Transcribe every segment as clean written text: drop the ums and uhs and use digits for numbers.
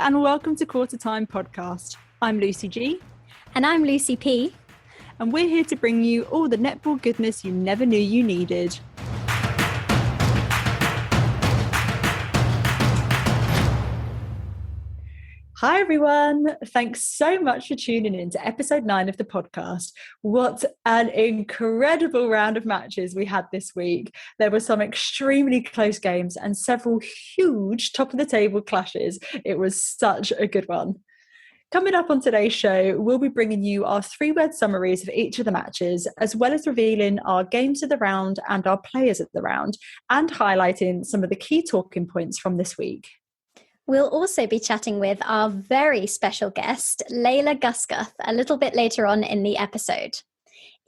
and welcome to Quarter Time Podcast. I'm Lucy G. And I'm Lucy P. And we're here to bring you all the netball goodness you never knew you needed. Hi everyone, thanks so much for tuning in to episode 9 of the podcast. What an incredible round of matches we had this week. There were some extremely close games and several huge top of the table clashes. It was such a good one. Coming up on today's show, we'll be bringing you our 3-word summaries of each of the matches, as well as revealing our games of the round and our players of the round, and highlighting some of the key talking points from this week. We'll also be chatting with our very special guest, Layla Guscoth, a little bit later on in the episode.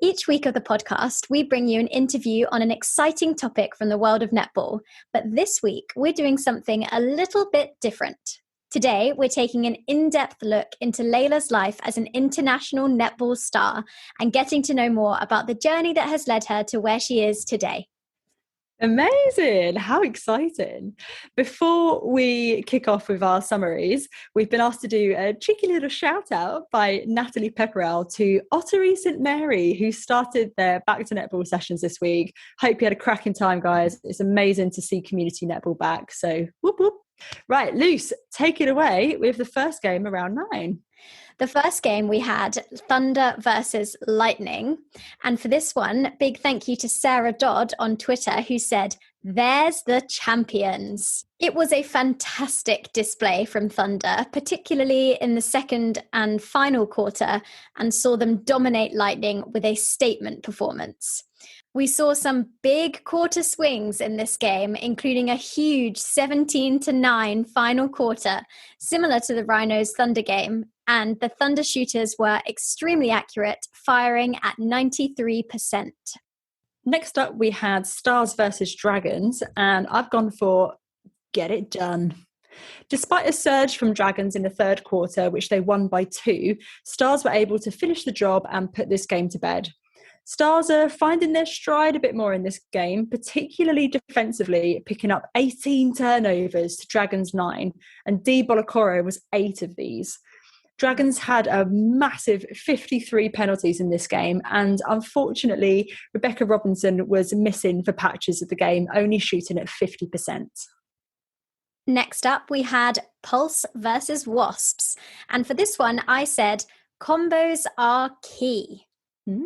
Each week of the podcast, we bring you an interview on an exciting topic from the world of netball. But this week, we're doing something a little bit different. Today, we're taking an in-depth look into Layla's life as an international netball star and getting to know more about the journey that has led her to where she is today. Amazing. How exciting. Before we kick off with our summaries, we've been asked to do a cheeky little shout out by Natalie Pepperell to Ottery St Mary, who started their back to netball sessions this week. Hope you had a cracking time, guys. It's amazing to see community netball back. So whoop whoop. Right, Luce, take it away with the first game around 9. The first game we had Thunder versus Lightning. And for this one, big thank you to Sarah Dodd on Twitter who said, "There's the champions." It was a fantastic display from Thunder, particularly in the second and final quarter, and saw them dominate Lightning with a statement performance. We saw some big quarter swings in this game, including a huge 17-9 final quarter, similar to the Rhinos Thunder game, and the Thunder shooters were extremely accurate, firing at 93%. Next up, we had Stars versus Dragons, and I've gone for get it done. Despite a surge from Dragons in the third quarter, which they won by 2, Stars were able to finish the job and put this game to bed. Stars are finding their stride a bit more in this game, particularly defensively, picking up 18 turnovers to Dragons 9, and D. Bolokoro was 8 of these. Dragons had a massive 53 penalties in this game, and unfortunately, Rebecca Robinson was missing for patches of the game, only shooting at 50%. Next up, we had Pulse versus Wasps. And for this one, I said, combos are key.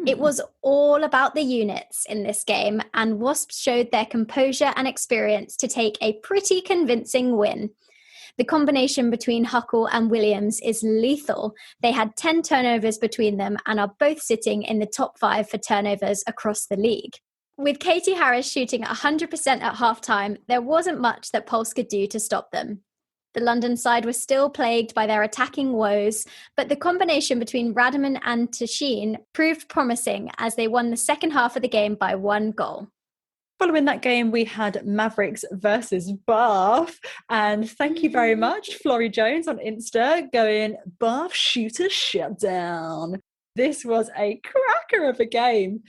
It was all about the units in this game, and Wasps showed their composure and experience to take a pretty convincing win. The combination between Huckle and Williams is lethal. They had 10 turnovers between them and are both sitting in the top 5 for turnovers across the league. With Katie Harris shooting 100% at halftime, there wasn't much that Pulse could do to stop them. The London side was still plagued by their attacking woes, but the combination between Radaman and Tashin proved promising as they won the second half of the game by 1 goal. Following that game, we had Mavericks versus Bath. And thank you very much, Florrie Jones on Insta, going, Bath shooter shutdown. This was a cracker of a game.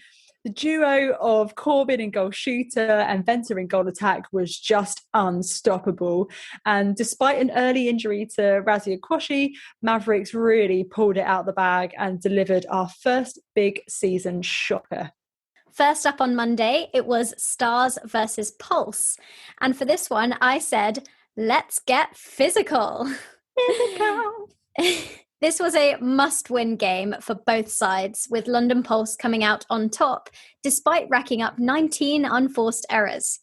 The duo of Corbin in goal shooter and Venter in goal attack was just unstoppable. And despite an early injury to Razia Kwashi, Mavericks really pulled it out the bag and delivered our first big season shocker. First up on Monday, it was Stars versus Pulse. And for this one, I said, let's get physical. Physical. This was a must-win game for both sides, with London Pulse coming out on top, despite racking up 19 unforced errors.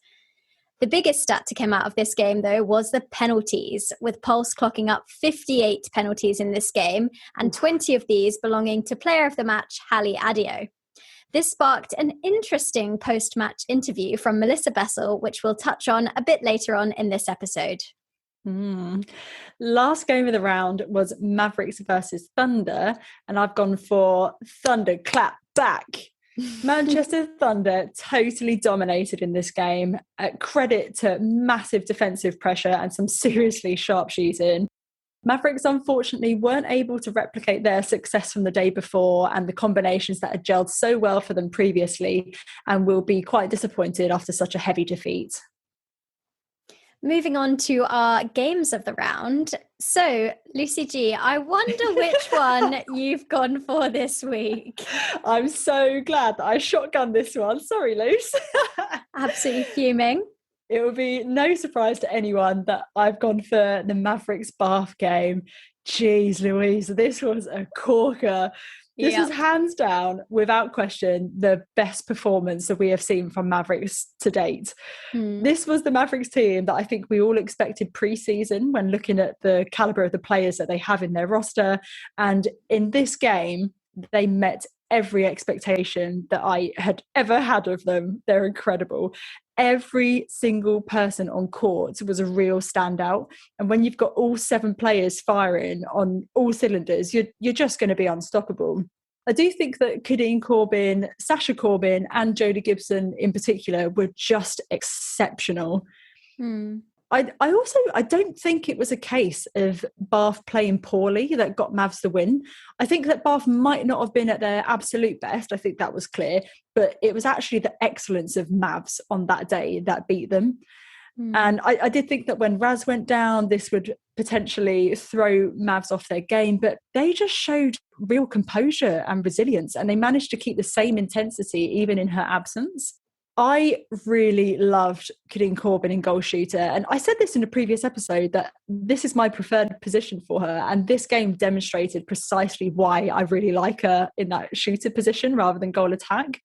The biggest stat to come out of this game, though, was the penalties, with Pulse clocking up 58 penalties in this game, and 20 of these belonging to player of the match, Hallie Adio. This sparked an interesting post-match interview from Melissa Bessel, which we'll touch on a bit later on in this episode. Last game of the round was Mavericks versus Thunder, and I've gone for Thunder clap back. Manchester Thunder totally dominated in this game. Credit to massive defensive pressure and some seriously sharp shooting. Mavericks unfortunately weren't able to replicate their success from the day before and the combinations that had gelled so well for them previously, and will be quite disappointed after such a heavy defeat. Moving on to our games of the round. So, Lucy G, I wonder which one you've gone for this week. I'm so glad that I shotgunned this one. Sorry, Luce. Absolutely fuming. It will be no surprise to anyone that I've gone for the Mavericks Bath game. Jeez Louise, this was a corker. This was hands down, without question, the best performance that we have seen from Mavericks to date. This was the Mavericks team that I think we all expected pre-season when looking at the calibre of the players that they have in their roster. And in this game, they met every expectation that I had ever had of them. They're incredible. Every single person on court was a real standout. And when you've got all 7 players firing on all cylinders, you're just going to be unstoppable. I do think that Kadeen Corbin, Sasha Corbin and Jodie Gibson in particular were just exceptional. I don't think it was a case of Bath playing poorly that got Mavs the win. I think that Bath might not have been at their absolute best. I think that was clear, but it was actually the excellence of Mavs on that day that beat them. And I did think that when Raz went down, this would potentially throw Mavs off their game, but they just showed real composure and resilience, and they managed to keep the same intensity even in her absence. I really loved Kadeen Corbin in goal shooter. And I said this in a previous episode that this is my preferred position for her. And this game demonstrated precisely why I really like her in that shooter position rather than goal attack.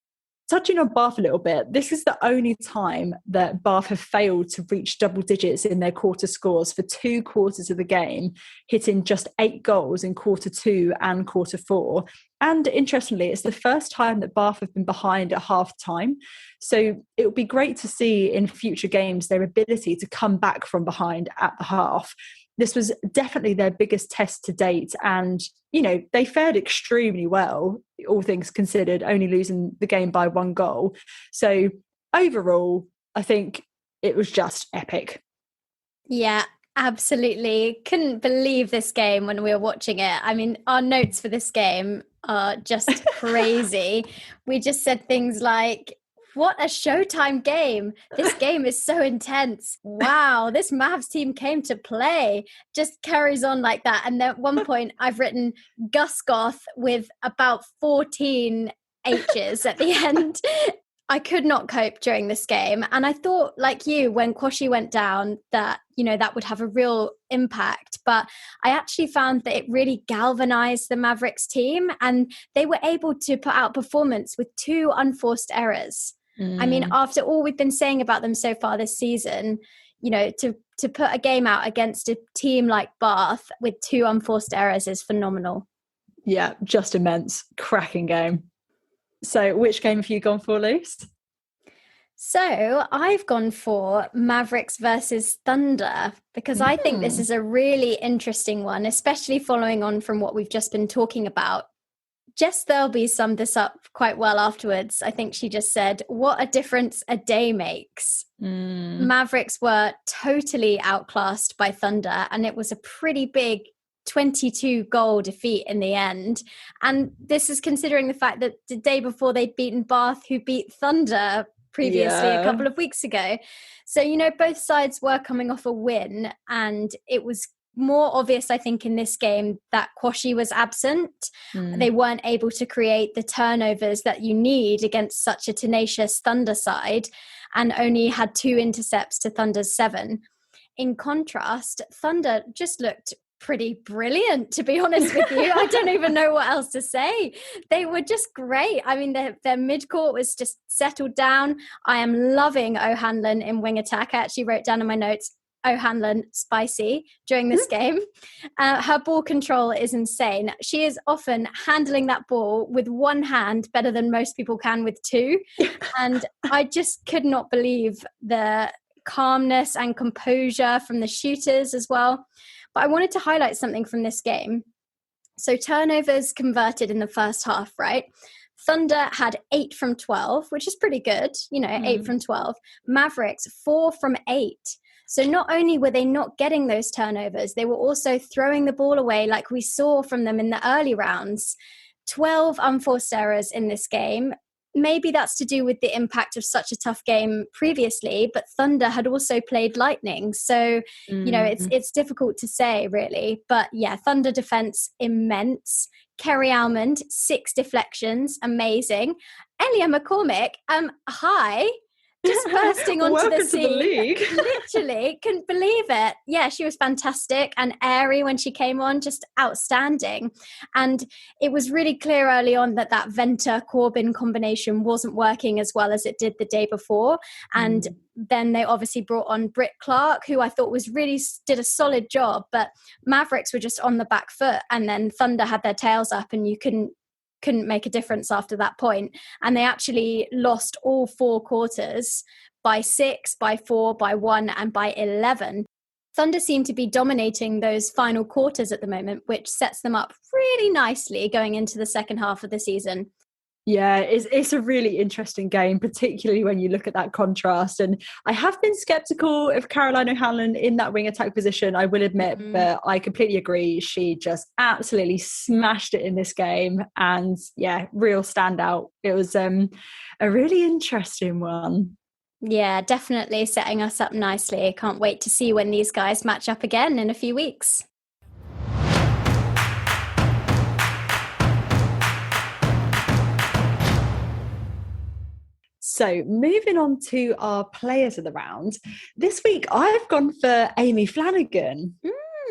Touching on Bath a little bit, this is the only time that Bath have failed to reach double digits in their quarter scores for 2 quarters of the game, hitting just 8 goals in quarter 2 and quarter 4. And interestingly, it's the first time that Bath have been behind at half time. So it would be great to see in future games their ability to come back from behind at the half. This was definitely their biggest test to date. And, you know, they fared extremely well, all things considered, only losing the game by 1 goal. So overall, I think it was just epic. Yeah, absolutely. Couldn't believe this game when we were watching it. I mean, our notes for this game are just crazy. We just said things like, what a Showtime game. This game is so intense. Wow, this Mavs team came to play. Just carries on like that. And then at one point I've written Guscoth with about 14 H's at the end. I could not cope during this game. And I thought, like you, when Kwashi went down, that, you know, that would have a real impact. But I actually found that it really galvanized the Mavericks team, and they were able to put out performance with 2 unforced errors. I mean, after all we've been saying about them so far this season, you know, to put a game out against a team like Bath with 2 unforced errors is phenomenal. Yeah, just immense. Cracking game. So which game have you gone for, Luce? So I've gone for Mavericks versus Thunder because I think this is a really interesting one, especially following on from what we've just been talking about. Jess Thirlby summed this up quite well afterwards. I think she just said, what a difference a day makes. Mavericks were totally outclassed by Thunder, and it was a pretty big 22-goal defeat in the end. And this is considering the fact that the day before they'd beaten Bath, who beat Thunder previously a couple of weeks ago. So, you know, both sides were coming off a win, and it was more obvious, I think, in this game that Kwashi was absent. They weren't able to create the turnovers that you need against such a tenacious Thunder side, and only had 2 intercepts to Thunder's 7. In contrast, Thunder just looked pretty brilliant, to be honest with you. I don't even know what else to say. They were just great. I mean, their mid-court was just settled down. I am loving O'Hanlon in wing attack. I actually wrote down in my notes, O'Hanlon spicy during this game. Her ball control is insane. She is often handling that ball with 1 hand better than most people can with 2. And I just could not believe the calmness and composure from the shooters as well. But I wanted to highlight something from this game. So turnovers converted in the first half, right? Thunder had 8 from 12, which is pretty good. You know, 8 from 12. Mavericks, 4 from 8. So not only were they not getting those turnovers, they were also throwing the ball away like we saw from them in the early rounds. 12 unforced errors in this game. maybe that's to do with the impact of such a tough game previously, but Thunder had also played Lightning. So, it's difficult to say really. But yeah, Thunder defense, immense. Kerry Almond, 6 deflections, amazing. Elia McCormick, hi. Just bursting onto the scene. To the league. Literally, couldn't believe it. Yeah, she was fantastic and airy when she came on, just outstanding. And it was really clear early on that Venter-Corbin combination wasn't working as well as it did the day before. And then they obviously brought on Britt Clark, who I thought did a solid job, but Mavericks were just on the back foot, and then Thunder had their tails up and you couldn't make a difference after that point. And they actually lost all 4 quarters by 6, by 4, by 1, and by 11. Thunder seem to be dominating those final quarters at the moment, which sets them up really nicely going into the second half of the season. Yeah, it's a really interesting game, particularly when you look at that contrast. And I have been sceptical of Caroline O'Hanlon in that wing attack position, I will admit, but I completely agree. She just absolutely smashed it in this game. And yeah, real standout. It was a really interesting one. Yeah, definitely setting us up nicely. Can't wait to see when these guys match up again in a few weeks. So moving on to our players of the round. This week, I've gone for Amy Flanagan.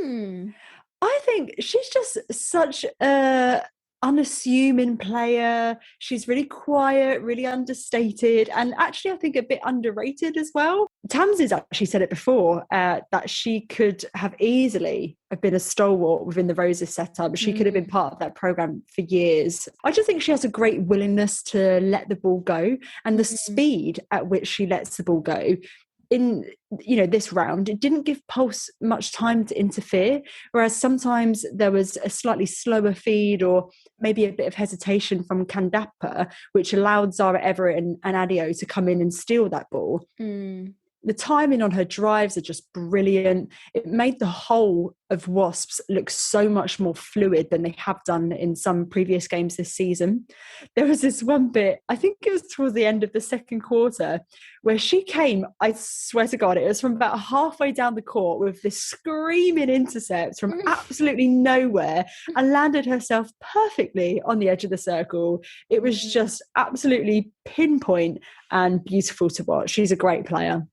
I think she's just such a unassuming player. She's really quiet, really understated, and actually I think a bit underrated as well. Tamsin's actually said it before, that she could have easily been a stalwart within the Roses setup. She could have been part of that program for years. I just think she has a great willingness to let the ball go, and the speed at which she lets the ball go. In this round, it didn't give Pulse much time to interfere, whereas sometimes there was a slightly slower feed or maybe a bit of hesitation from Kandapa, which allowed Zara Everett and Adio to come in and steal that ball. The timing on her drives are just brilliant. It made the whole of Wasps look so much more fluid than they have done in some previous games this season. There was this one bit, I think it was towards the end of the second quarter, where she came, I swear to God, it was from about halfway down the court with this screaming intercept from absolutely nowhere and landed herself perfectly on the edge of the circle. It was just absolutely pinpoint and beautiful to watch. She's a great player.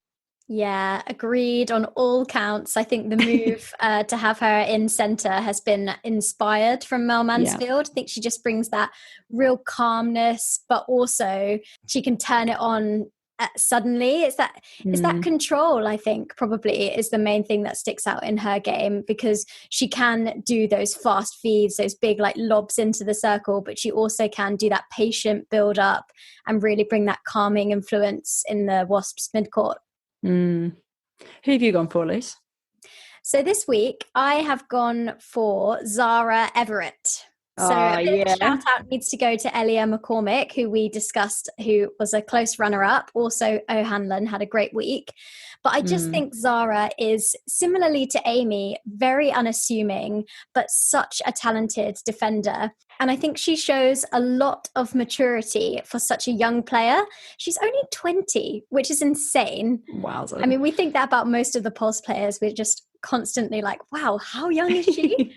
Yeah, agreed on all counts. I think the move to have her in centre has been inspired from Mel Mansfield. I think she just brings that real calmness, but also she can turn it on suddenly. It's that control, I think, probably is the main thing that sticks out in her game, because she can do those fast feeds, those big like lobs into the circle, but she also can do that patient build up and really bring that calming influence in the Wasps midcourt. Who have you gone for, Liz? So this week I have gone for Zara Everett. So a shout out needs to go to Elia McCormick, who we discussed, who was a close runner-up. Also, O'Hanlon had a great week. But I just think Zara is, similarly to Amy, very unassuming, but such a talented defender. And I think she shows a lot of maturity for such a young player. She's only 20, which is insane. Wowza. I mean, we think that about most of the Pulse players. We're just constantly like, wow, how young is she?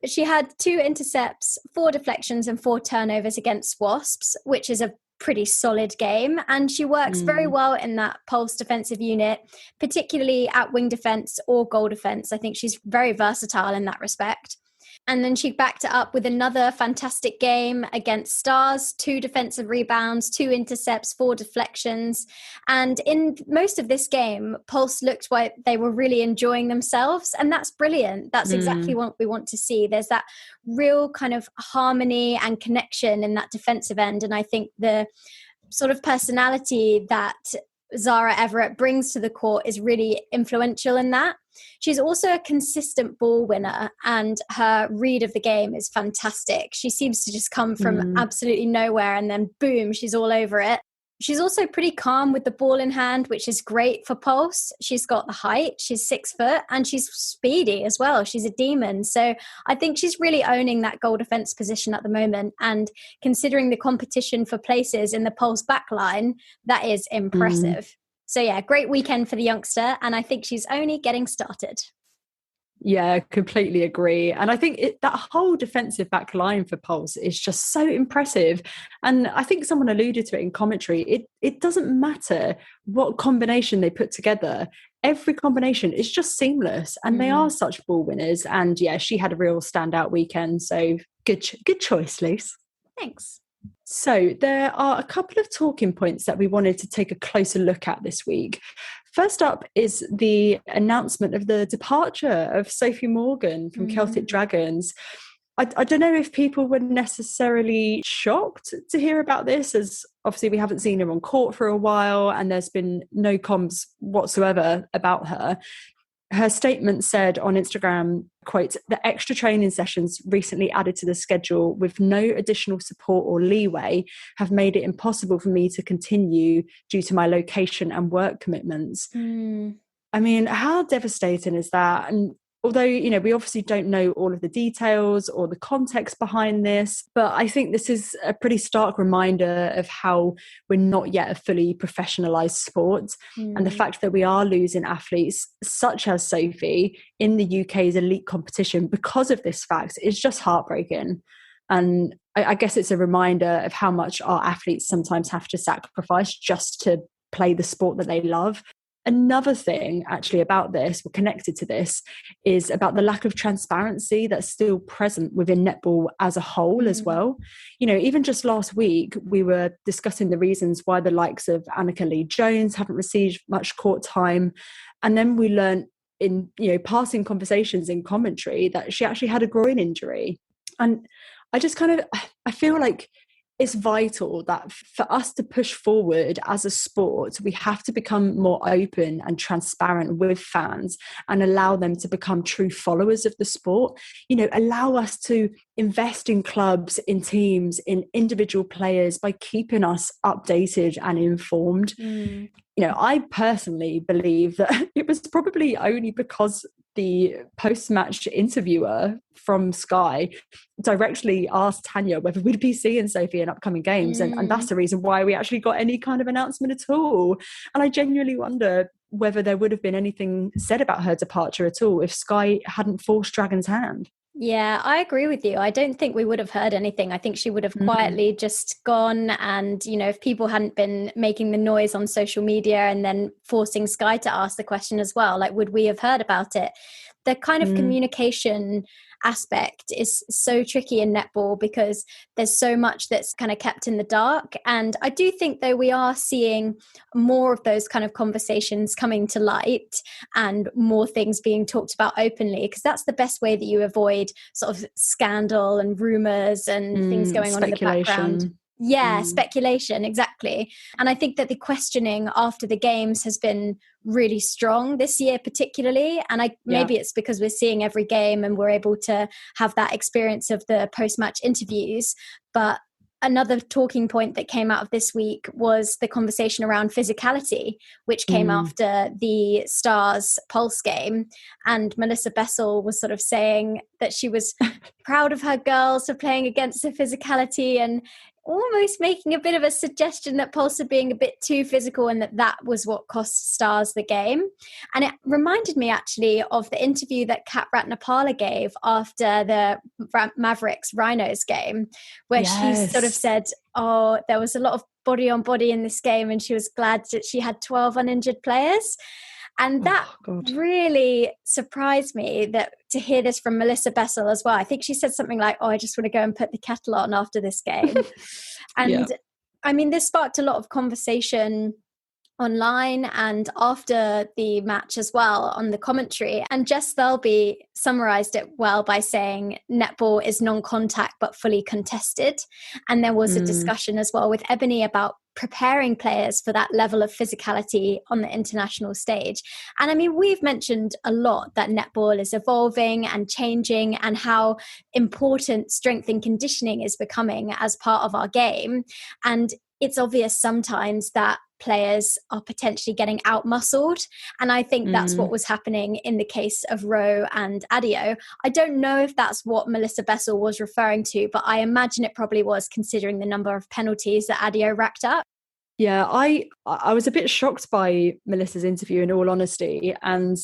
She had 2 intercepts, 4 deflections and 4 turnovers against Wasps, which is a pretty solid game. And she works very well in that Pulse defensive unit, particularly at wing defense or goal defense. I think she's very versatile in that respect. And then she backed it up with another fantastic game against Stars, 2 defensive rebounds, 2 intercepts, 4 deflections. And in most of this game, Pulse looked like they were really enjoying themselves. And that's brilliant. That's exactly what we want to see. There's that real kind of harmony and connection in that defensive end. And I think the sort of personality that Zara Everett brings to the court is really influential in that. She's also a consistent ball winner, and her read of the game is fantastic. She seems to just come from absolutely nowhere, and then boom, she's all over it. She's also pretty calm with the ball in hand, which is great for Pulse. She's got the height, she's 6 foot, and she's speedy as well. She's a demon. So I think she's really owning that goal defence position at the moment. And considering the competition for places in the Pulse backline, that is impressive. So yeah, great weekend for the youngster. And I think she's only getting started. Yeah, completely agree. And I think that whole defensive back line for Pulse is just so impressive. And I think someone alluded to it in commentary. It doesn't matter what combination they put together. Every combination is just seamless. And they are such ball winners. And yeah, she had a real standout weekend. So good choice, Luce. Thanks. So there are a couple of talking points that we wanted to take a closer look at this week. First up is the announcement of the departure of Sophie Morgan from Celtic Dragons. I don't know if people were necessarily shocked to hear about this, as obviously we haven't seen her on court for a while and there's been no comms whatsoever about her. Her statement said on Instagram, quote, "The extra training sessions recently added to the schedule with no additional support or leeway have made it impossible for me to continue due to my location and work commitments." I mean, how devastating is that? And although, we obviously don't know all of the details or the context behind this, but I think this is a pretty stark reminder of how we're not yet a fully professionalised sport. And the fact that we are losing athletes such as Sophie in the UK's elite competition because of this fact is just heartbreaking. And I guess it's a reminder of how much our athletes sometimes have to sacrifice just to play the sport that they love. Another thing actually about this, or connected to this, is about the lack of transparency that's still present within netball as a whole as well. Even just last week, we were discussing the reasons why the likes of Annika Lee-Jones haven't received much court time. And then we learned in, passing conversations in commentary that she actually had a groin injury. And I feel like it's vital that for us to push forward as a sport, we have to become more open and transparent with fans and allow them to become true followers of the sport. Allow us to invest in clubs, in teams, in individual players by keeping us updated and informed. I personally believe that it was probably only because the post-match interviewer from Sky directly asked Tanya whether we'd be seeing Sophie in upcoming games. And that's the reason why we actually got any kind of announcement at all. And I genuinely wonder whether there would have been anything said about her departure at all if Sky hadn't forced Dragon's hand. Yeah, I agree with you. I don't think we would have heard anything. I think she would have quietly just gone. And, if people hadn't been making the noise on social media and then forcing Sky to ask the question as well, would we have heard about it? The kind of communication aspect is so tricky in netball because there's so much that's kind of kept in the dark. And I do think, though, we are seeing more of those kind of conversations coming to light and more things being talked about openly, because that's the best way that you avoid sort of scandal and rumors and things going on in the background. Yeah, speculation, exactly. And I think that the questioning after the games has been really strong this year particularly. And maybe it's because we're seeing every game and we're able to have that experience of the post-match interviews. But another talking point that came out of this week was the conversation around physicality, which came after the Stars Pulse game. And Melissa Bessel was sort of saying that she was proud of her girls for playing against the physicality and almost making a bit of a suggestion that Pulse are being a bit too physical and that was what cost Stars the game. And it reminded me actually of the interview that Kat Ratnapala gave after the Mavericks Rhinos game, where she sort of said, there was a lot of body on body in this game and she was glad that she had 12 uninjured players. And that really surprised me to hear this from Melissa Bessel as well. I think she said something like, I just want to go and put the kettle on after this game. And I mean, this sparked a lot of conversation online and after the match as well on the commentary. And Jess Thirlby summarised it well by saying netball is non-contact but fully contested. And there was a discussion as well with Ebony about preparing players for that level of physicality on the international stage. And I mean, we've mentioned a lot that netball is evolving and changing and how important strength and conditioning is becoming as part of our game. And it's obvious sometimes that players are potentially getting out-muscled. And I think that's what was happening in the case of Rowe and Adio. I don't know if that's what Melissa Bessel was referring to, but I imagine it probably was, considering the number of penalties that Adio racked up. Yeah, I was a bit shocked by Melissa's interview, in all honesty. And,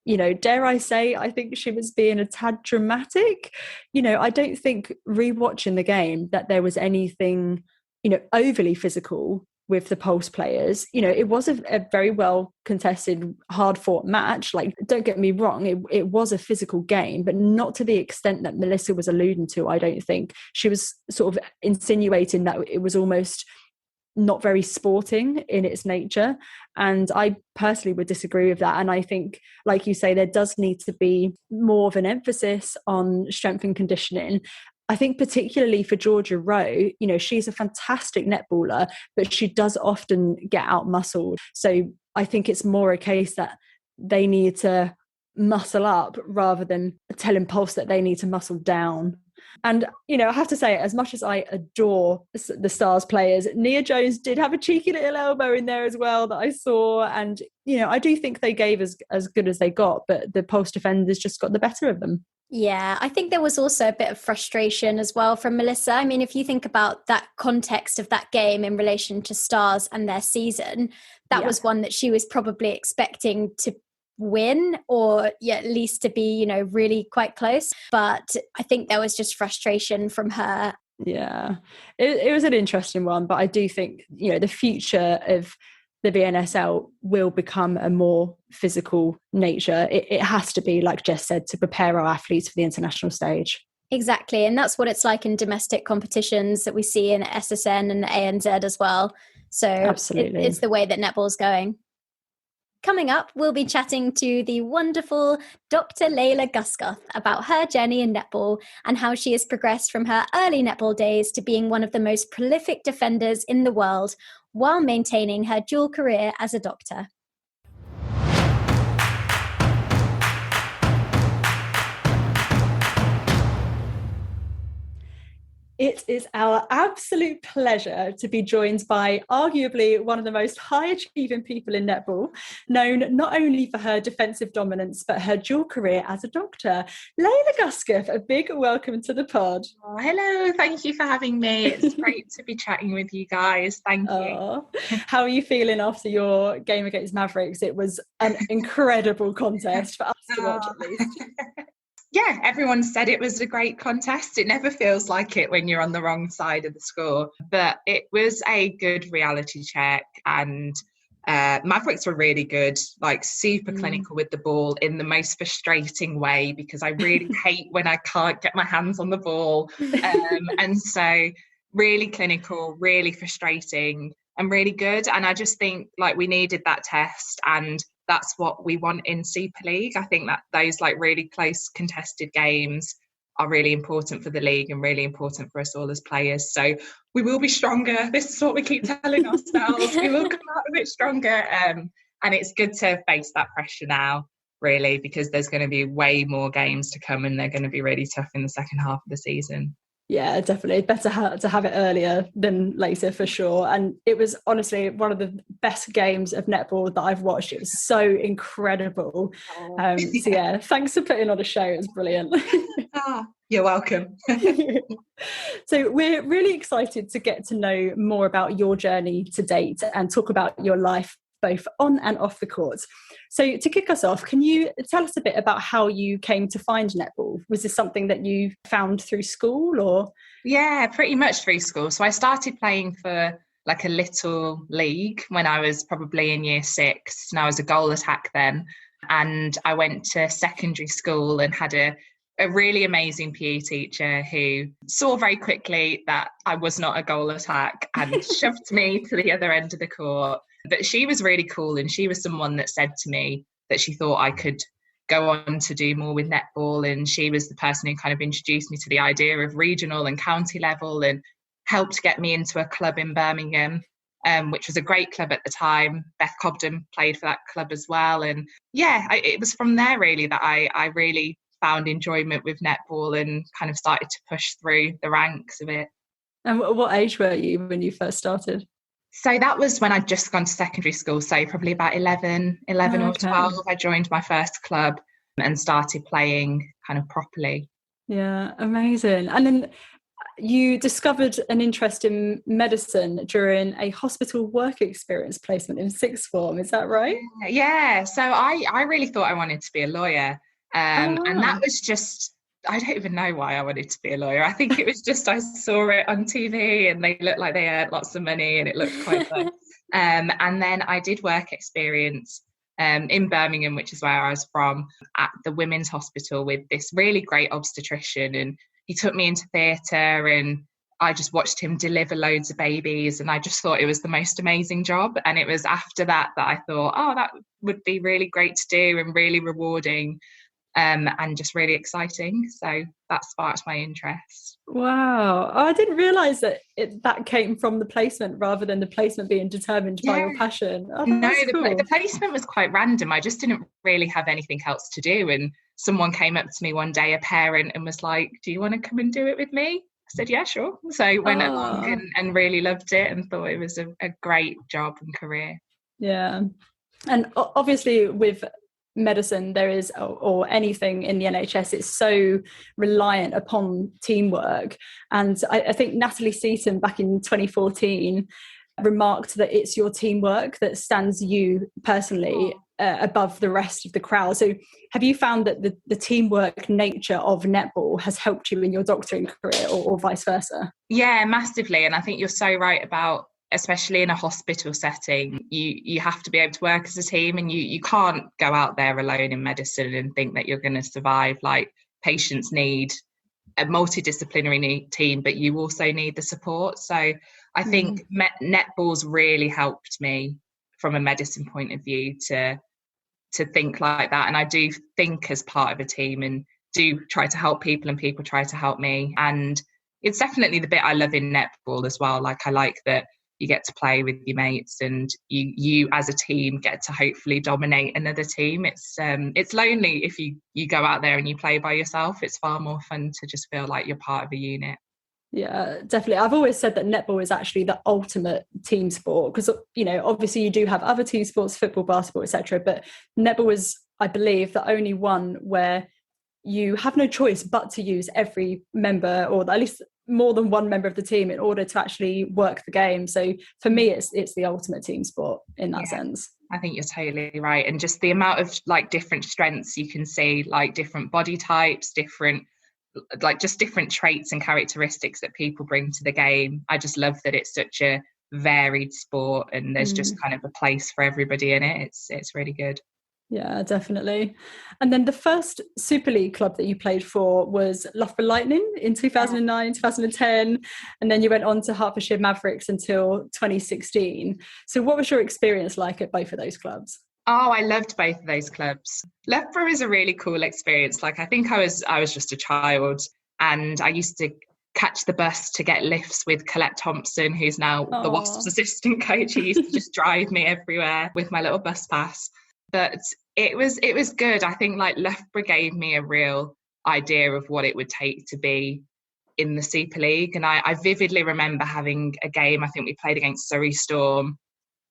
you know, dare I say, I think she was being a tad dramatic. You know, I don't think rewatching the game that there was anything, you know, overly physical with the Pulse players. You know, it was a very well contested, hard fought match. Like, don't get me wrong, it was a physical game, but not to the extent that Melissa was alluding to, I don't think. She was sort of insinuating that it was almost not very sporting in its nature. And I personally would disagree with that. And I think, like you say, there does need to be more of an emphasis on strength and conditioning. I think particularly for Georgia Rowe, you know, she's a fantastic netballer, but she does often get out-muscled. So I think it's more a case that they need to muscle up rather than telling Pulse that they need to muscle down. And, you know, I have to say, as much as I adore the Stars players, Nia Jones did have a cheeky little elbow in there as well that I saw. And, you know, I do think they gave as good as they got, but the Pulse defenders just got the better of them. Yeah, I think there was also a bit of frustration as well from Melissa. I mean, if you think about that context of that game in relation to Stars and their season, that was one that she was probably expecting to win, or at least to be, you know, really quite close. But I think there was just frustration from her. Yeah, it was an interesting one, but I do think, you know, the future of the VNSL will become a more physical nature. It has to be, like Jess said, to prepare our athletes for the international stage. Exactly. And that's what it's like in domestic competitions that we see in SSN and ANZ as well. So absolutely, it's the way that netball's going. Coming up, we'll be chatting to the wonderful Dr. Layla Guscoth about her journey in netball and how she has progressed from her early netball days to being one of the most prolific defenders in the world while maintaining her dual career as a doctor. It is our absolute pleasure to be joined by arguably one of the most high-achieving people in netball, known not only for her defensive dominance, but her dual career as a doctor. Layla Guscoth, a big welcome to the pod. Oh, hello, thank you for having me. It's great to be chatting with you guys. Thank you. How are you feeling after your game against Mavericks? It was an incredible contest for us to watch, at least. Yeah, everyone said it was a great contest. It never feels like it when you're on the wrong side of the score, but it was a good reality check, and Mavericks were really good, like super clinical with the ball in the most frustrating way, because I really hate when I can't get my hands on the ball. And so really clinical, really frustrating, and really good. And I just think like we needed that test, and that's what we want in Super League. I think that those like really close contested games are really important for the league and really important for us all as players. So we will be stronger. This is what we keep telling ourselves. We will come out a bit stronger. And it's good to face that pressure now, really, because there's going to be way more games to come, and they're going to be really tough in the second half of the season. Yeah, definitely. Better to have it earlier than later, for sure. And it was honestly one of the best games of netball that I've watched. It was so incredible. So yeah, thanks for putting on a show. It was brilliant. You're welcome. So we're really excited to get to know more about your journey to date and talk about your life both on and off the court. So to kick us off, can you tell us a bit about how you came to find netball? Was this something that you found through school, or? Yeah, pretty much through school. So I started playing for like a little league when I was probably in year 6, and I was a goal attack then. And I went to secondary school and had a really amazing PE teacher who saw very quickly that I was not a goal attack and shoved me to the other end of the court. But she was really cool, and she was someone that said to me that she thought I could go on to do more with netball, and she was the person who kind of introduced me to the idea of regional and county level and helped get me into a club in Birmingham, which was a great club at the time. Beth Cobden played for that club as well. And yeah, it was from there really that I really found enjoyment with netball and kind of started to push through the ranks of it. And what age were you when you first started? So that was when I'd just gone to secondary school. So probably about 11 or 12, I joined my first club and started playing kind of properly. Yeah, amazing. And then you discovered an interest in medicine during a hospital work experience placement in sixth form. Is that right? Yeah. So I really thought I wanted to be a lawyer. And that was just, I don't even know why I wanted to be a lawyer. I think it was just, I saw it on TV and they looked like they earned lots of money and it looked quite fun. And then I did work experience in Birmingham, which is where I was from, at the women's hospital with this really great obstetrician. And he took me into theatre and I just watched him deliver loads of babies. And I just thought it was the most amazing job. And it was after that I thought, oh, that would be really great to do and really rewarding. And just really exciting. So that sparked my interest. Wow. I didn't realise that that came from the placement rather than the placement being determined by your passion. Oh, no, cool. the placement was quite random. I just didn't really have anything else to do. And someone came up to me one day, a parent, and was like, do you want to come and do it with me? I said, yeah, sure. So I went along and really loved it and thought it was a great job and career. Yeah. And obviously with medicine there is, or anything in the NHS, it's so reliant upon teamwork. And I think Natalie Seaton back in 2014 remarked that it's your teamwork that stands you personally above the rest of the crowd. So have you found that the teamwork nature of netball has helped you in your doctoring career or vice versa? Yeah, massively. And I think you're so right about, especially in a hospital setting, you have to be able to work as a team, and you can't go out there alone in medicine and think that you're going to survive. Like, patients need a multidisciplinary team, but you also need the support. So I think netball's really helped me from a medicine point of view to think like that. And I do think as part of a team and do try to help people and people try to help me. And it's definitely the bit I love in netball as well. Like, I like that you get to play with your mates and you as a team get to hopefully dominate another team. It's lonely if you go out there and you play by yourself. It's far more fun to just feel like you're part of a unit. Yeah, definitely. I've always said that netball is actually the ultimate team sport because, you know, obviously you do have other team sports, football, basketball, etc. But netball is, I believe, the only one where you have no choice but to use every member, or at least more than one member of the team, in order to actually work the game. So for me, it's the ultimate team sport in that sense. I think you're totally right. And just the amount of like different strengths you can see, like different body types, different traits and characteristics that people bring to the game. I just love that it's such a varied sport and there's just kind of a place for everybody in it. It's really good. Yeah, definitely. And then the first Super League club that you played for was Loughborough Lightning in 2009, 2010, and then you went on to Hertfordshire Mavericks until 2016. So what was your experience like at both of those clubs? Oh, I loved both of those clubs. Loughborough is a really cool experience. Like, I think I was just a child and I used to catch the bus to get lifts with Colette Thompson, who's now the Wasps assistant coach. He used to just drive me everywhere with my little bus pass. But it was good. I think like Loughborough gave me a real idea of what it would take to be in the Super League. And I vividly remember having a game, I think we played against Surrey Storm,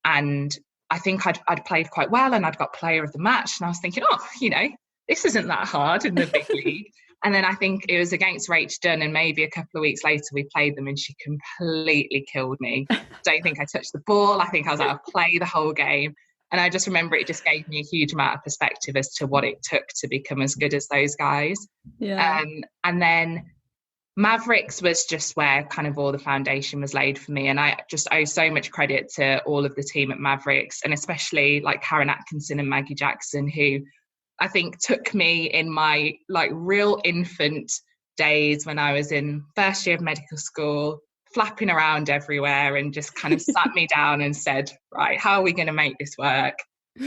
and I think I'd played quite well and I'd got player of the match. And I was thinking, oh, you know, this isn't that hard in the big league. And then I think it was against Rach Dunn, and maybe a couple of weeks later we played them and she completely killed me. Don't think I touched the ball. I think I was out of play the whole game. And I just remember it just gave me a huge amount of perspective as to what it took to become as good as those guys. Yeah. And then Mavericks was just where kind of all the foundation was laid for me. And I just owe so much credit to all of the team at Mavericks, and especially like Karen Atkinson and Maggie Jackson, who I think took me in my like real infant days when I was in first year of medical school, flapping around everywhere, and just kind of sat me down and said, right, how are we going to make this work?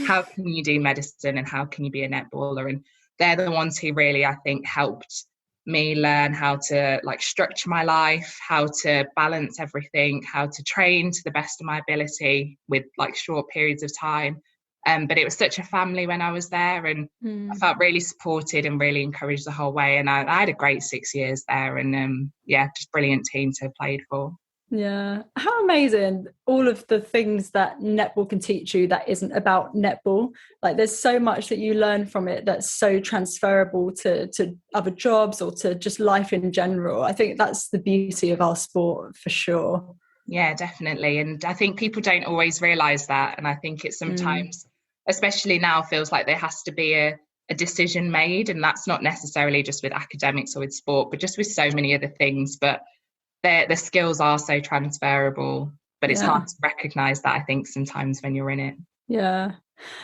How can you do medicine and how can you be a netballer? And they're the ones who really, I think, helped me learn how to like structure my life, how to balance everything, how to train to the best of my ability with like short periods of time. But it was such a family when I was there, and I felt really supported and really encouraged the whole way. And I had a great 6 years there, and just brilliant team to have played for. Yeah. How amazing all of the things that netball can teach you that isn't about netball. Like there's so much that you learn from it that's so transferable to other jobs or to just life in general. I think that's the beauty of our sport for sure. Yeah, definitely. And I think people don't always realise that. And I think it sometimes, especially now, feels like there has to be a decision made. And that's not necessarily just with academics or with sport, but just with so many other things. But the skills are so transferable, but it's hard to recognise that, I think, sometimes when you're in it. Yeah.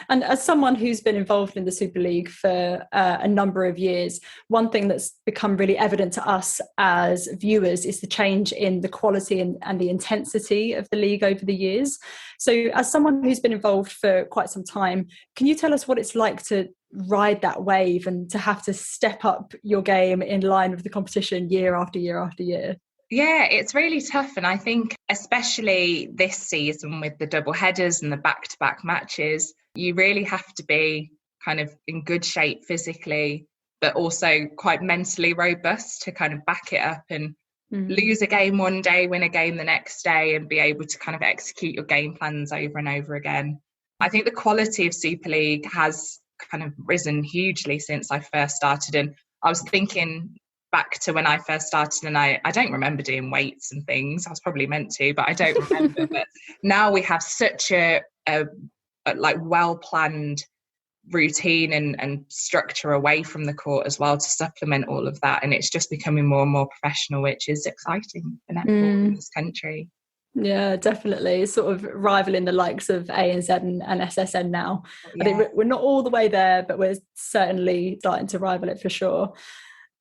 And as someone who's been involved in the Super League for a number of years, one thing that's become really evident to us as viewers is the change in the quality and the intensity of the league over the years. So as someone who's been involved for quite some time, can you tell us what it's like to ride that wave and to have to step up your game in line with the competition year after year after year? Yeah, it's really tough. And I think especially this season with the double headers and the back-to-back matches, you really have to be kind of in good shape physically, but also quite mentally robust to kind of back it up and lose a game one day, win a game the next day, and be able to kind of execute your game plans over and over again. I think the quality of Super League has kind of risen hugely since I first started. And I was thinking back to when I first started, and I don't remember doing weights and things. I was probably meant to, but I don't remember. But now we have such a like well-planned routine and structure away from the court as well to supplement all of that. And it's just becoming more and more professional, which is exciting for netball in this country. Yeah, definitely. Sort of rivaling the likes of ANZ and SSN now. Yeah. I think we're not all the way there, but we're certainly starting to rival it for sure.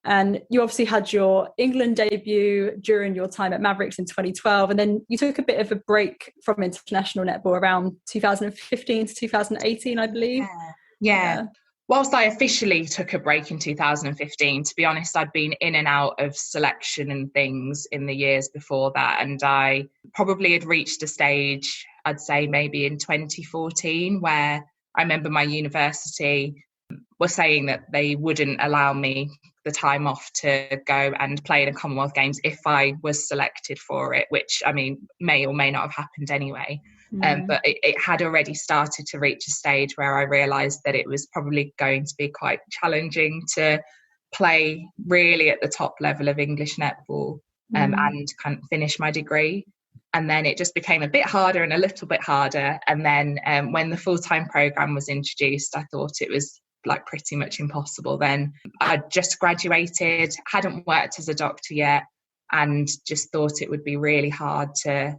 And you obviously had your England debut during your time at Mavericks in 2012. And then you took a bit of a break from international netball around 2015 to 2018, I believe. Yeah. Whilst I officially took a break in 2015, to be honest, I'd been in and out of selection and things in the years before that. And I probably had reached a stage, I'd say maybe in 2014, where I remember my university were saying that they wouldn't allow me the time off to go and play in a Commonwealth Games if I was selected for it, which, I mean, may or may not have happened anyway. But it had already started to reach a stage where I realised that it was probably going to be quite challenging to play really at the top level of English netball and kind of finish my degree. And then it just became a bit harder and a little bit harder. And then when the full-time programme was introduced, I thought it was like pretty much impossible then. I'd just graduated, hadn't worked as a doctor yet, and just thought it would be really hard to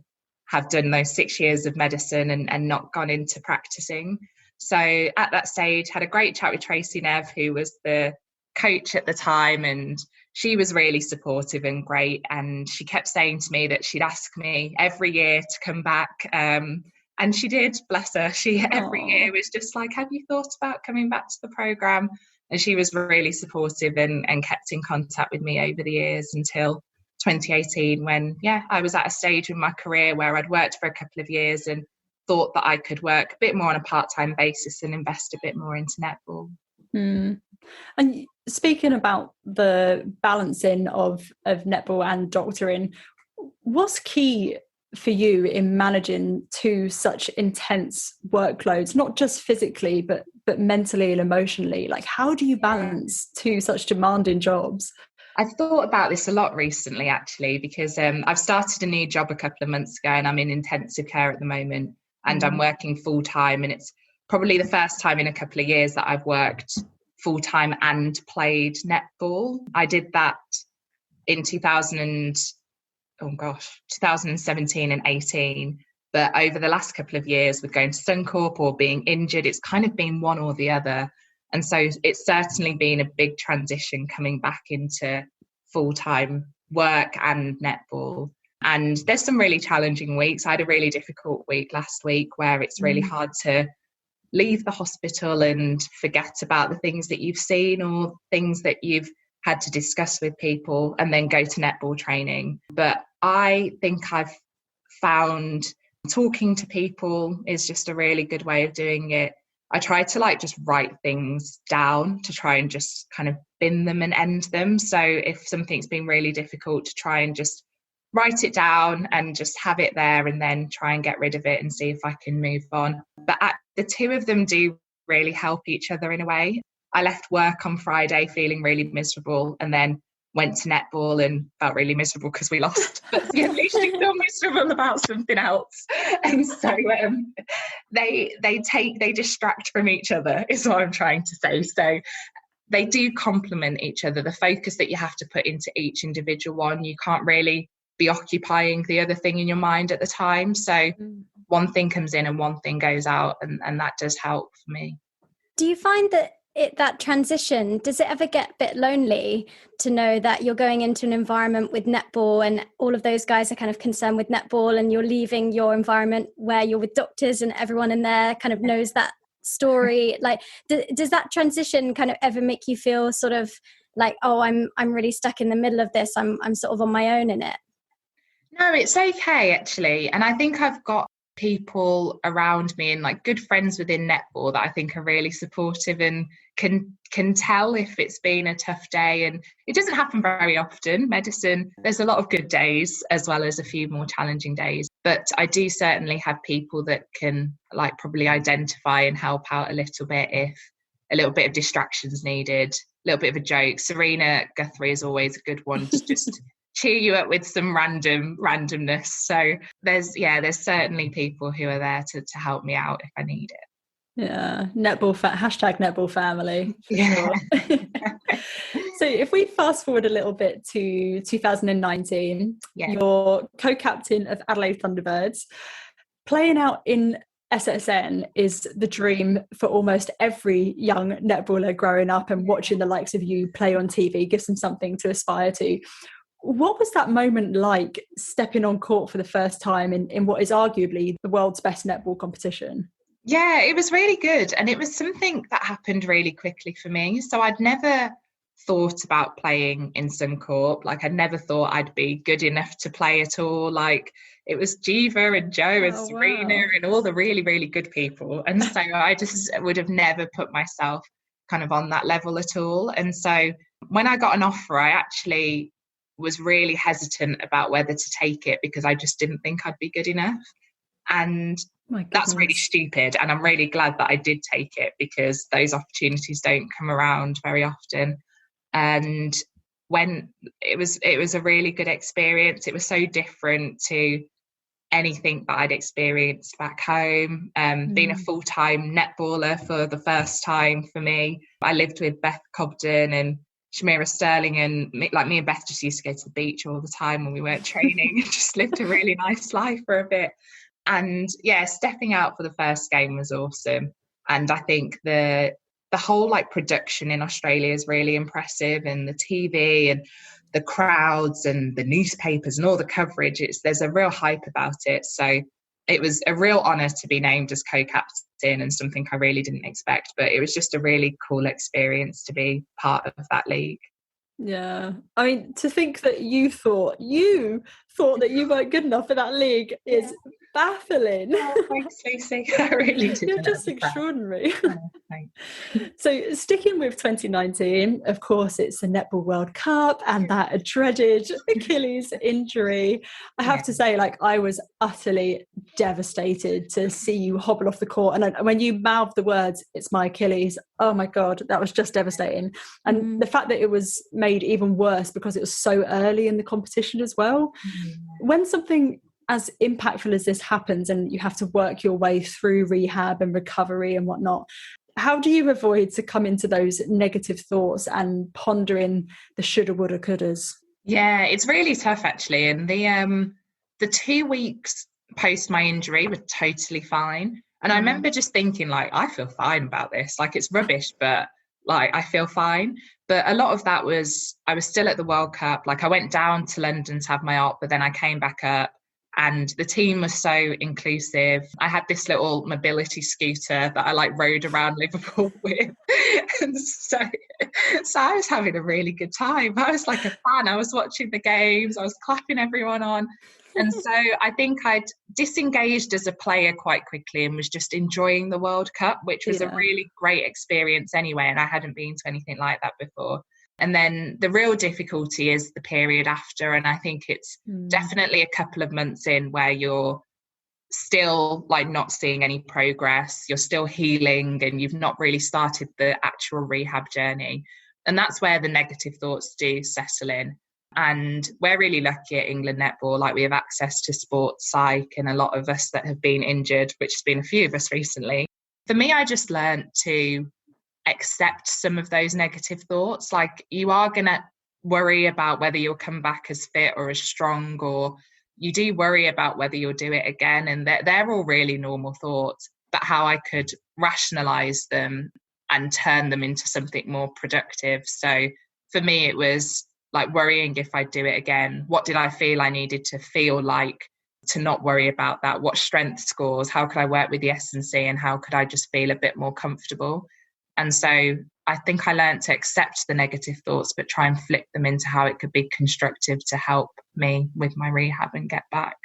have done those 6 years of medicine and not gone into practicing. So at that stage, had a great chat with Tracy Nev, who was the coach at the time, and she was really supportive and great. And she kept saying to me that she'd ask me every year to come back. And she did, bless her. She every year was just like, have you thought about coming back to the programme? And she was really supportive and kept in contact with me over the years until 2018 when, I was at a stage in my career where I'd worked for a couple of years and thought that I could work a bit more on a part-time basis and invest a bit more into netball. And speaking about the balancing of netball and doctoring, what's key for you in managing two such intense workloads, not just physically, but mentally and emotionally? Like, how do you balance two such demanding jobs? I've thought about this a lot recently, actually, because I've started a new job a couple of months ago and I'm in intensive care at the moment and I'm working full time. And it's probably the first time in a couple of years that I've worked full time and played netball. I did that in 2017 and 18. But over the last couple of years with going to Suncorp or being injured, it's kind of been one or the other. And so it's certainly been a big transition coming back into full-time work and netball. And there's some really challenging weeks. I had a really difficult week last week where it's really hard to leave the hospital and forget about the things that you've seen or things that you've had to discuss with people and then go to netball training. But I think I've found talking to people is just a really good way of doing it. I try to just write things down to try and just kind of bin them and end them. So if something's been really difficult, to try and just write it down and just have it there and then try and get rid of it and see if I can move on. But the two of them do really help each other in a way. I left work on Friday feeling really miserable and then went to netball and felt really miserable because we lost. But at least you feel miserable about something else. And so they distract from each other is what I'm trying to say. So they do complement each other. The focus that you have to put into each individual one, you can't really be occupying the other thing in your mind at the time. So one thing comes in and one thing goes out, and that does help for me. Do you find that that transition, does it ever get a bit lonely to know that you're going into an environment with netball and all of those guys are kind of concerned with netball, and you're leaving your environment where you're with doctors and everyone in there kind of knows that story? Like, does that transition kind of ever make you feel sort of like, oh, I'm really stuck in the middle of this, I'm sort of on my own in it? No, it's okay actually. And I think I've got people around me and like good friends within netball that I think are really supportive and can tell if it's been a tough day. And it doesn't happen very often. Medicine, there's a lot of good days as well as a few more challenging days. But I do certainly have people that can like probably identify and help out a little bit if a little bit of distraction's needed, a little bit of a joke. Serena Guthrie is always a good one to just cheer you up with some randomness. So there's certainly people who are there to help me out if I need it. Yeah, hashtag netball family for sure. So if we fast forward a little bit to 2019, you're co-captain of Adelaide Thunderbirds. Playing out in SSN is the dream for almost every young netballer growing up, and watching the likes of you play on TV gives them something to aspire to. What was that moment like, stepping on court for the first time in what is arguably the world's best netball competition? Yeah, it was really good. And it was something that happened really quickly for me. So I'd never thought about playing in Suncorp. Like, I'd never thought I'd be good enough to play at all. Like, it was Jiva and Joe and Serena and all the really, really good people. And so I just would have never put myself kind of on that level at all. And so when I got an offer, I actually was really hesitant about whether to take it because I just didn't think I'd be good enough. And that's really stupid. And I'm really glad that I did take it because those opportunities don't come around very often. And when it was a really good experience. It was so different to anything that I'd experienced back home. Being a full-time netballer for the first time for me. I lived with Beth Cobden and Shamira Sterling, and me and Beth just used to go to the beach all the time when we weren't training. Just lived a really nice life for a bit. And yeah, stepping out for the first game was awesome. And I think the whole like production in Australia is really impressive, and the TV and the crowds and the newspapers and all the coverage, there's a real hype about it. So it was a real honour to be named as co-captain, and something I really didn't expect, but it was just a really cool experience to be part of that league. Yeah, I mean, to think that you thought that you weren't good enough for that league is baffling. Oh, thanks, Lucy. I really did. You're just extraordinary. So sticking with 2019, of course, it's the Netball World Cup and that dreaded Achilles injury. I have to say, like, I was utterly devastated to see you hobble off the court. And when you mouthed the words, "It's my Achilles," oh my God, that was just devastating. And the fact that it was made even worse because it was so early in the competition as well. When something as impactful as this happens and you have to work your way through rehab and recovery and whatnot, how do you avoid succumbing to those negative thoughts and pondering the shoulda, woulda, couldas? Yeah, it's really tough actually. And the 2 weeks post my injury were totally fine. And I remember just thinking, like, I feel fine about this. Like, it's rubbish, but like, I feel fine. But a lot of that was, I was still at the World Cup. Like, I went down to London to have my op, but then I came back up. And the team was so inclusive. I had this little mobility scooter that I like rode around Liverpool with. And so I was having a really good time. I was like a fan. I was watching the games. I was clapping everyone on. And so I think I'd disengaged as a player quite quickly and was just enjoying the World Cup, which was a really great experience anyway. And I hadn't been to anything like that before. And then the real difficulty is the period after. And I think it's definitely a couple of months in where you're still like not seeing any progress. You're still healing and you've not really started the actual rehab journey. And that's where the negative thoughts do settle in. And we're really lucky at England Netball, like we have access to sports psych and a lot of us that have been injured, which has been a few of us recently. For me, I just learned to accept some of those negative thoughts. Like, you are going to worry about whether you'll come back as fit or as strong, or you do worry about whether you'll do it again. And they're all really normal thoughts, but how I could rationalize them and turn them into something more productive. So for me, it was like worrying if I'd do it again. What did I feel I needed to feel like to not worry about that? What strength scores? How could I work with the S&C, and how could I just feel a bit more comfortable? And so I think I learned to accept the negative thoughts, but try and flip them into how it could be constructive to help me with my rehab and get back.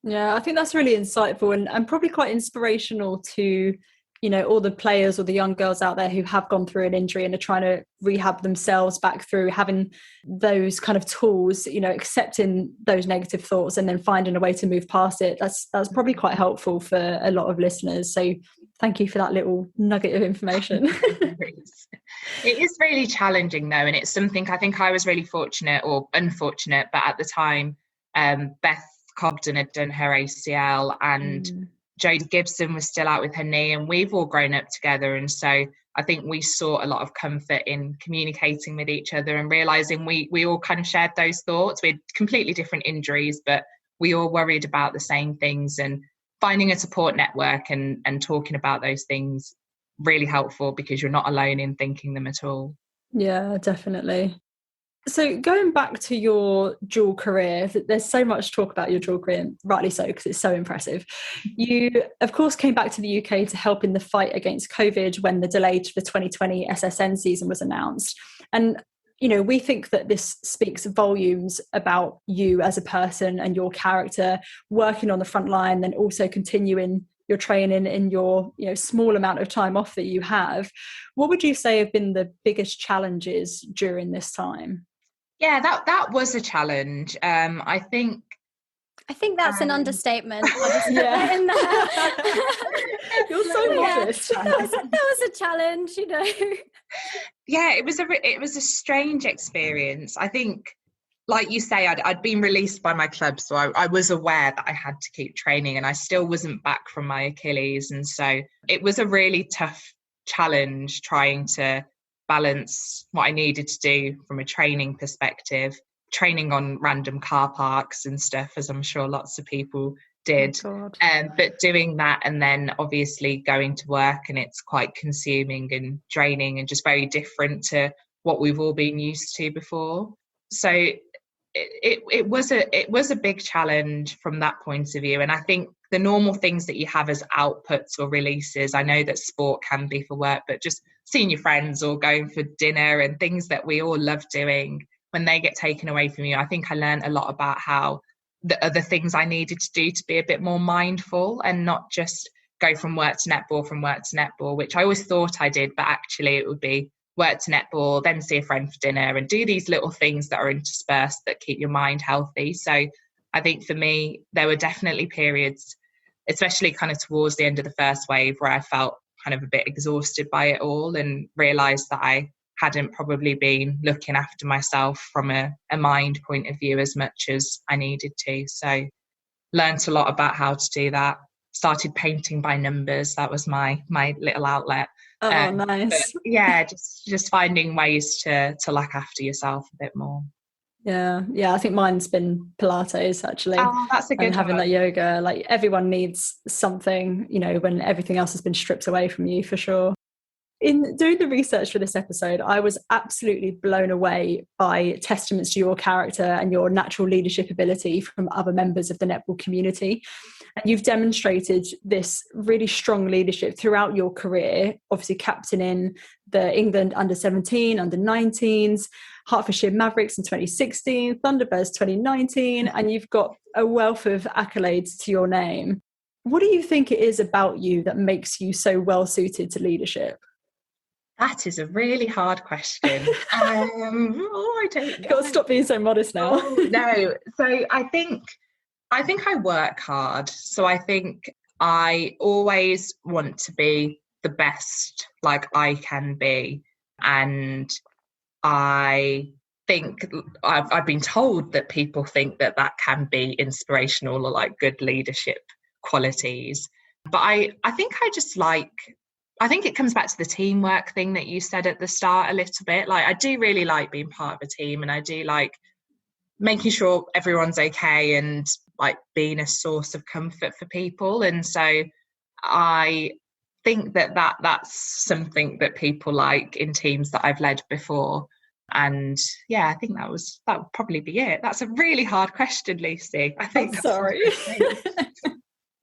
Yeah, I think that's really insightful and probably quite inspirational to, you know, all the players or the young girls out there who have gone through an injury and are trying to rehab themselves back through, having those kind of tools, you know, accepting those negative thoughts and then finding a way to move past it. That's probably quite helpful for a lot of listeners. So thank you for that little nugget of information. It is really challenging though, and it's something I think I was really fortunate or unfortunate, but at the time, Beth Cobden had done her ACL and Jodie Gibson was still out with her knee, and we've all grown up together. And so I think we saw a lot of comfort in communicating with each other and realising we all kind of shared those thoughts. We had completely different injuries, but we all worried about the same things, and finding a support network and talking about those things really helpful, because you're not alone in thinking them at all. Yeah, definitely. So going back to your dual career, there's so much talk about your dual career, and rightly so, because it's so impressive. You, of course, came back to the UK to help in the fight against COVID when the delay to the 2020 SSN season was announced. And, you know, we think that this speaks volumes about you as a person and your character, working on the front line, then also continuing your training in your, you know, small amount of time off that you have. What would you say have been the biggest challenges during this time? Yeah, that was a challenge. I think that's an understatement. Yeah. In there. You're so modest. That was a challenge, you know. Yeah, it was a strange experience. I think, like you say, I'd been released by my club, so I was aware that I had to keep training, and I still wasn't back from my Achilles. And so it was a really tough challenge trying to balance what I needed to do from a training perspective, training on random car parks and stuff, as I'm sure lots of people did. But doing that and then obviously going to work, and it's quite consuming and draining and just very different to what we've all been used to before. So it was a big challenge from that point of view. And I think the normal things that you have as outputs or releases, I know that sport can be for work, but just seeing your friends or going for dinner and things that we all love doing, when they get taken away from you, I think I learned a lot about how the other things I needed to do to be a bit more mindful and not just go from work to netball, which I always thought I did, but actually it would be work to netball, then see a friend for dinner, and do these little things that are interspersed that keep your mind healthy. So I think for me, there were definitely periods, especially kind of towards the end of the first wave, where I felt kind of a bit exhausted by it all and realised that I hadn't probably been looking after myself from a mind point of view as much as I needed to. So learned a lot about how to do that. Started painting by numbers. That was my little outlet. Oh, nice. Yeah, just finding ways to look after yourself a bit more. Yeah, I think mine's been Pilates, actually. Oh, that's a good and having one. that yoga. Like, everyone needs something, you know, when everything else has been stripped away from you, for sure. In doing the research for this episode, I was absolutely blown away by testaments to your character and your natural leadership ability from other members of the netball community. And you've demonstrated this really strong leadership throughout your career, obviously captaining the England under-17, under-19s, Hertfordshire Mavericks in 2016, Thunderbirds 2019, and you've got a wealth of accolades to your name. What do you think it is about you that makes you so well suited to leadership? That is a really hard question. I don't know. You've got to stop being so modest now. No. So I think I work hard. So I think I always want to be the best like I can be. And I think I've been told that people think that can be inspirational or like good leadership qualities. But I think I think it comes back to the teamwork thing that you said at the start a little bit. Like, I do really like being part of a team, and I do like making sure everyone's okay and like being a source of comfort for people. And so I think that's something that people like in teams that I've led before. And yeah, I think that would probably be it. That's a really hard question, Lucy. I think. Sorry.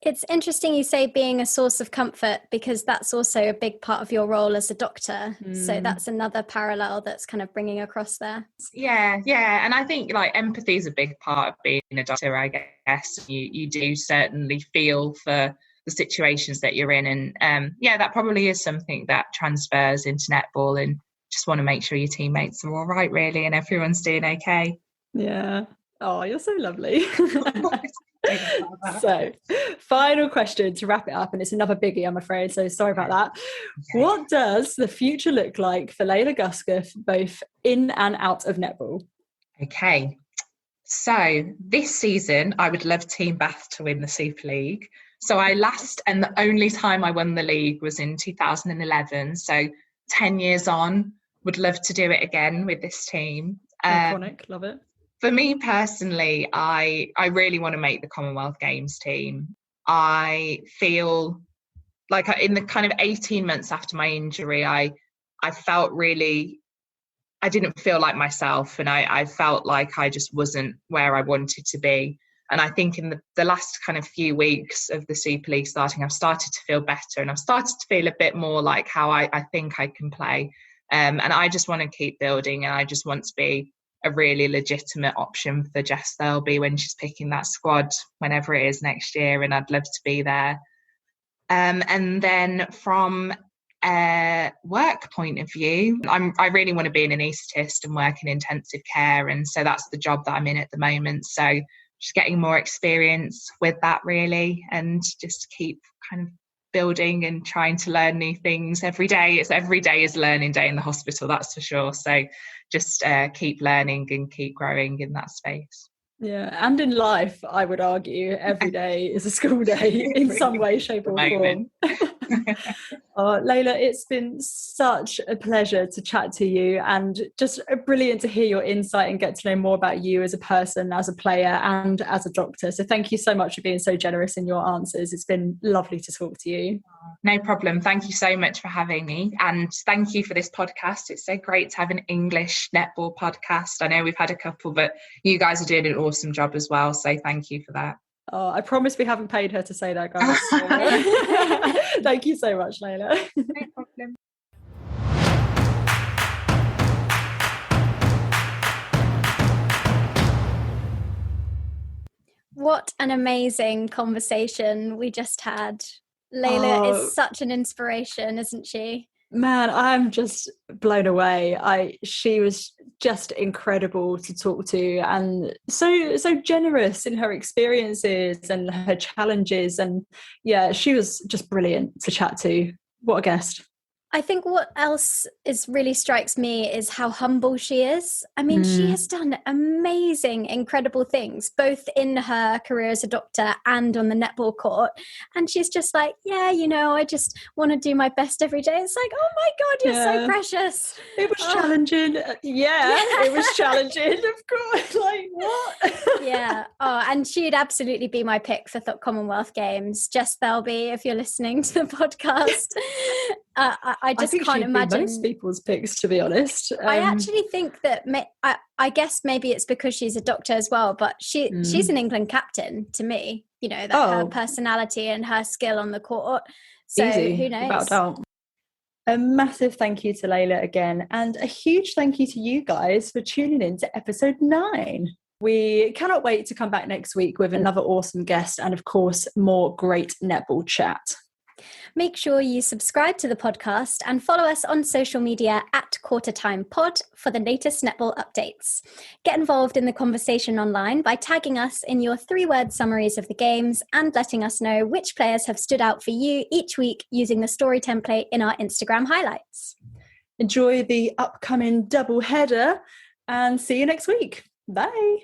It's interesting you say being a source of comfort, because that's also a big part of your role as a doctor. So that's another parallel that's kind of bringing across there. Yeah. And I think like empathy is a big part of being a doctor, I guess. You do certainly feel for the situations that you're in. And that probably is something that transfers into netball, and just want to make sure your teammates are all right, really, and everyone's doing okay. Yeah. Oh, you're so lovely. So, final question to wrap it up, and it's another biggie, I'm afraid, so sorry about that. Okay. What does the future look like for Layla Guscoth, both in and out of netball? Okay, so this season I would love Team Bath to win the Super League. So I last and the only time I won the league was in 2011, so 10 years on, would love to do it again with this team. Iconic, love it. For me personally, I really want to make the Commonwealth Games team. I feel like in the kind of 18 months after my injury, I felt really, I didn't feel like myself, and I felt like I just wasn't where I wanted to be. And I think in the last kind of few weeks of the Super League starting, I've started to feel better, and I've started to feel a bit more like how I think I can play. And I just want to keep building, and I just want to be a really legitimate option for Jess Thirlby when she's picking that squad whenever it is next year, and I'd love to be there. And then from a work point of view, I really want to be an anaesthetist and work in intensive care, and so that's the job that I'm in at the moment. So just getting more experience with that, really, and just keep kind of building and trying to learn new things every day. Every day is learning day in the hospital, that's for sure. So just keep learning and keep growing in that space. Yeah, and in life, I would argue every day is a school day in some way, shape or form. Layla, it's been such a pleasure to chat to you, and just brilliant to hear your insight and get to know more about you as a person, as a player and as a doctor. So thank you so much for being so generous in your answers. It's been lovely to talk to you. No problem. Thank you so much for having me, and thank you for this podcast. It's so great to have an English netball podcast. I know we've had a couple, but you guys are doing an awesome job as well, so thank you for that. I promise we haven't paid her to say that, guys. So, thank you so much, Layla. No problem. What an amazing conversation we just had. Layla is such an inspiration, isn't she? Man, I'm just blown away. She was just incredible to talk to, and so generous in her experiences and her challenges. And yeah, she was just brilliant to chat to. What a guest. I think what else really strikes me is how humble she is. I mean, she has done amazing, incredible things, both in her career as a doctor and on the netball court. And she's just like, I just want to do my best every day. It's like, oh my God, you're so precious. It was challenging. It was challenging, of course. Like, what? Yeah. And she'd absolutely be my pick for Commonwealth Games. Jess Thirlby, if you're listening to the podcast. I can't imagine most people's picks, to be honest. I actually think that I guess maybe it's because she's a doctor as well, but she's an England captain to me. Her personality and her skill on the court. So easy, who knows? Without doubt. A massive thank you to Layla again, and a huge thank you to you guys for tuning in to episode 9. We cannot wait to come back next week with another awesome guest and, of course, more great netball chat. Make sure you subscribe to the podcast and follow us on social media at QTR Time Pod for the latest netball updates. Get involved in the conversation online by tagging us in your 3-word summaries of the games and letting us know which players have stood out for you each week using the story template in our Instagram highlights. Enjoy the upcoming double header and see you next week. Bye.